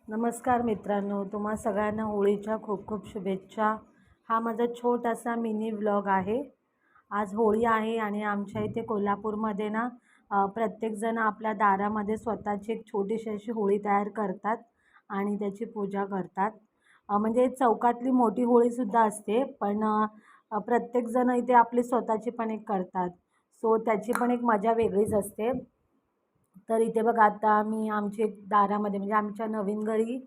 नमस्कार मित्रांनो, तुम्हा सगळ्यांना होळीच्या खूप खूप शुभेच्छा। हा माझा छोटासा मिनी व्लॉग आहे। आज होळी आहे आणि आमच्या इथे कोल्हापूरमध्ये ना प्रत्येकजण आपल्या दारामध्ये स्वतःची एक छोटीशी अशी होळी तयार करतात आणि त्याची पूजा करतात। म्हणजे चौकातली मोठी होळीसुद्धा असते, पण प्रत्येकजण इथे आपली स्वतःची पण एक करतात। सो त्याची पण एक मजा वेगळीच असते। तर इथे बघा, आता आम्ही आमची दारामध्ये म्हणजे आमच्या नवीन घरी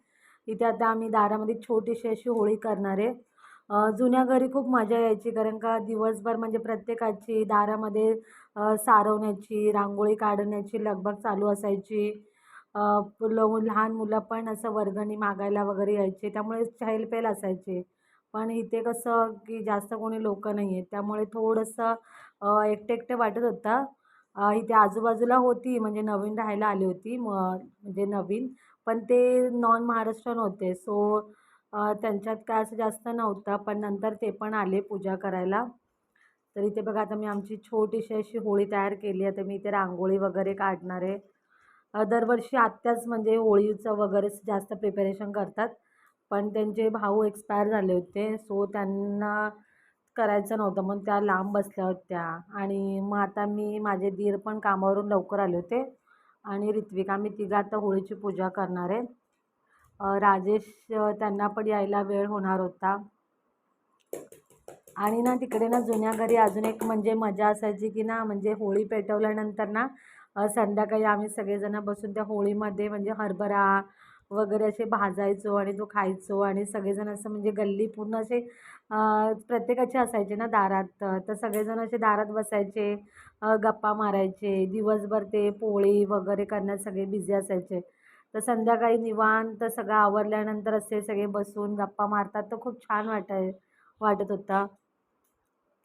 इथे आता आम्ही दारामध्ये छोटीशी अशी होळी करणार आहे। जुन्या घरी खूप मजा यायची, कारण का दिवसभर म्हणजे प्रत्येकाची दारामध्ये सारवण्याची, रांगोळी काढण्याची लगबग चालू असायची। लहान मुलं पण असं वर्गणी मागायला वगैरे यायचे, त्यामुळे चहलपहल असायची। पण इथे कसं की जास्त कोणी लोक नाही आहेत, त्यामुळे थोडंसं एकटं एकटं वाटत होतं। इथे आजूबाजूला होती, म्हणजे नवीन राहायला आली होती म्हणजे नवीन, पण ते नॉन महाराष्ट्रीयन होते। सो त्यांच्यात काय असं जास्त नव्हतं, पण नंतर ते पण आले पूजा करायला। तर इथे बघा, आता मी आमची छोटीशी अशी होळी तयार केली आहे। तर मी इथे रांगोळी वगैरे काढणार आहे। दरवर्षी आत्याच म्हणजे होळीचं वगैरे जास्त प्रिपरेशन करतात, पण त्यांचे भाऊ एक्सपायर झाले होते, सो त्यांना करायचं नव्हतं, मग त्या लांब बसल्या होत्या। आणि मग आता मी, माझे दीर पण कामावरून लवकर आले होते आणि ऋत्विक, आम्ही तिघं आता होळीची पूजा करणार आहे। राजेश त्यांना पण यायला वेळ होणार होता। आणि ना तिकडे ना जुन्या घरी अजून एक म्हणजे मजा असायची की ना, म्हणजे होळी पेटवल्यानंतर ना संध्याकाळी आम्ही सगळेजण बसून त्या होळीमध्ये म्हणजे हरभरा वगैरे असे भाजायचो आणि तो खायचो। आणि सगळेजण असं म्हणजे गल्ली पूर्ण असे प्रत्येकाचे असायचे ना दारात, तर सगळेजण असे दारात बसायचे, गप्पा मारायचे दिवसभर, ते पोळी वगैरे करण्यात सगळे बिझी असायचे। तर संध्याकाळी निवांत सगळं आवरल्यानंतर असे सगळे बसून गप्पा मारतात, तर खूप छान वाटत होता।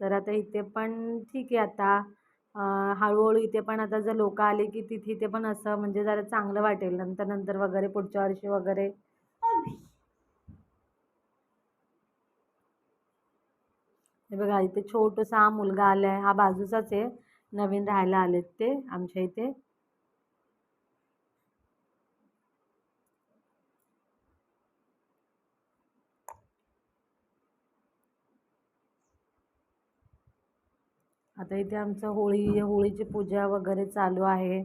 तर आता इथे पण ठीक आहे, आता हळूहळू इथे पण आता जर लोक आले की तिथे पण असं म्हणजे जरा चांगलं वाटेल, नंतर नंतर वगैरे पुढच्या वर्षी वगैरे। हे बघा, इथे छोटूसा हा मुलगा आलाय, हा बाजूचाच आहे, नवीन राहायला आलेत ते आमच्या इथे। आता इथे आमचं होळीची पूजा वगैरे चालू आहे।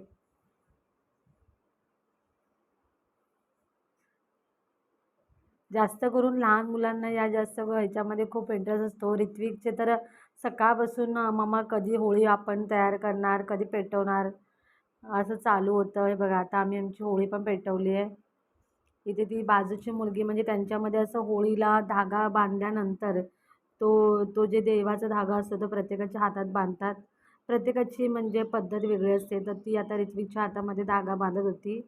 जास्त करून लहान मुलांना या जास्त ह्याच्यामध्ये खूप इंटरेस्ट असतो। ऋत्विकचे तर सकाळपासून मम्मा कधी होळी आपण तयार करणार, कधी पेटवणार, असं चालू होतं। हे बघा, आता आम्ही आमची होळी पण पेटवली आहे। इथे ती बाजूची मुलगी, म्हणजे त्यांच्यामध्ये असं होळीला धागा बांधल्यानंतर तो तो जे देवाचा धागा असतो तो प्रत्येकाच्या हातात बांधतात। प्रत्येकाची म्हणजे पद्धत वेगळी असते, तर ती आता ऋत्विकच्या हातामध्ये धागा बांधत होती।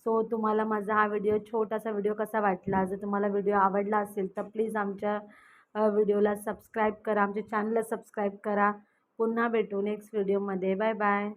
सो तुम्हाला माझा हा छोटासा व्हिडिओ कसा वाटला? जर तुम्हाला व्हिडिओ आवडला असेल तर प्लीज आमच्या व्हिडिओला सबस्क्राईब करा, आमच्या चॅनलला सबस्क्राईब करा। पुन्हा भेटू नेक्स्ट व्हिडिओमध्ये। Bye bye.